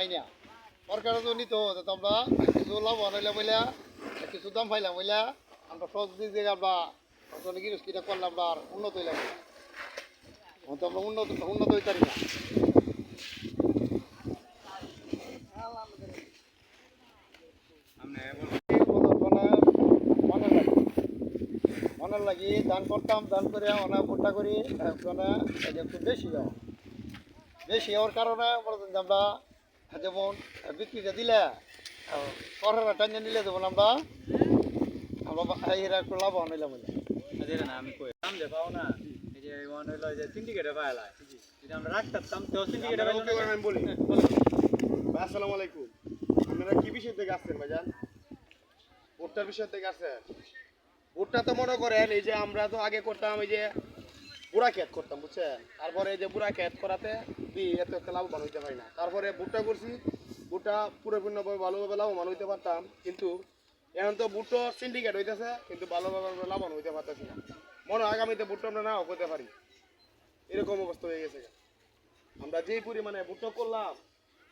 পাই না সরকার তো নিত আমরা কিছু লাভবান হইলাম বইলা কিছু দাম পাইলাম বইলা আমরা সহযোগী যে আমরা গৃহস্থিটা করলাম আমরা আর উন্নত হইলাম না তো আমরা উন্নত হইতে পারি না মনের লাগি দান করতাম দান করে অনেক ভোট্টা করি একটু বেশি হওয়ার কারণে আমরা যেমন বিক্রিটা দিলে সরকার টাইনে নিলে যেমন আমরা এরা একটু লাভবান হইলাম না আমি কইলাম যে পাও না এই যে ওয়ান হইলো যে সিন্ডিকেটে পাইলা যদি আমরা রাখতাম তো সিন্ডিকেটে পাইলা আমি বলি ভাই আসসালামু আলাইকুম আপনারা কি বিষয় থেকে আসছেন ভাইজান ভুট্টার বিষয় থেকে আসছেন ভুট্টা তো মনে করেন এই যে আমরা তো আগে করতাম এই যে বুড়া ক্ষেত করতাম বুঝছেন তারপরে এই যে বুড়া ক্ষেত করাতে এত একটা লাভবান হইতে পারি না তারপরে ভুট্টা করছি ভুট্টা পুরোপূর্ণভাবে ভালোভাবে লাভবান হইতে পারতাম কিন্তু এখন তো ভুট্টো সিন্ডিকেট হইতেছে কিন্তু ভালোভাবে আমরা লাভবান হইতে পারতেছি না মনে হয় আগামীতে ভুট্টা আমরা নাও করতে পারি এরকম অবস্থা হয়ে গেছে আমরা যেই পরিমাণে ভুট্টা করলাম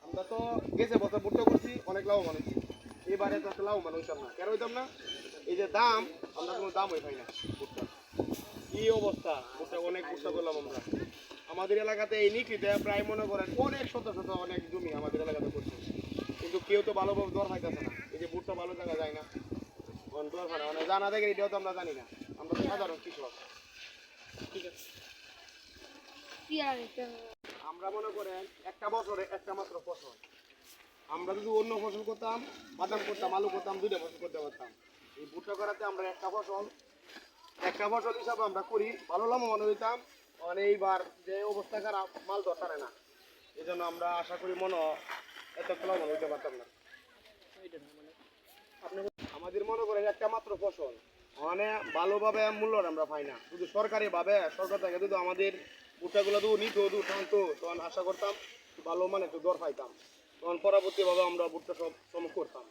আমরা তো গেছে বছর ভুট্টা করছি অনেক লাভবান হয়েছি এবারে তো একটা লাভবান হইতাম না কেন হইতাম না এই যে দাম আমরা কোনো দাম হয়ে পাই না ভুট্টা কি অবস্থা ভুট্টা অনেক ভুট্টা করলাম আমরা আমাদের এলাকাতে এই নিকৃতে প্রায় মনে করেন অনেক শত শত অনেক জমি আমাদের এলাকাতে করছে কিন্তু কেউ তো ভালোভাবে দর পাইতেছে না এই যে ভুট্টা ভালো জায়গা যায় না দর পায় না মানে জানা দেখে এটাও তো আমরা জানি না আমরা তো সাধারণ কৃষক ঠিক আছে আমরা মনে করেন একটা বছরে একটা মাত্র ফসল আমরা যদি অন্য ফসল করতাম বাদাম করতাম আলু করতাম দুইটা ফসল করতে পারতাম এই ভুট্টা করাতে আমরা একটা ফসল হিসাবে আমরা করি ভালো লাভবান হইতাম মানে এইবার যে অবস্থা খারাপ মাল ধরতে না এই জন্য আমরা আশা করি এত লাভবান হইতে পারতাম না আমাদের মনে করেন একটা মাত্র ফসল মানে ভালোভাবে মূল্য আমরা পাই না শুধু সরকারিভাবে সরকার থেকে যদি আমাদের ভুট্টাগুলো নিত টানতো তখন আশা করতাম ভালো মানে একটু দর পাইতাম তখন পরবর্তীভাবে আমরা ভুট্টা সব শ্রম করতাম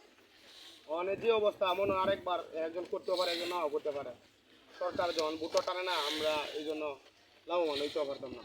মানে যে অবস্থা মনে আরেকবার একজন করতে পারে একজন নাও করতে পারে সরকার যখন ভুট্টা টানে না আমরা এই জন্য লাভবান হইতে পারতাম না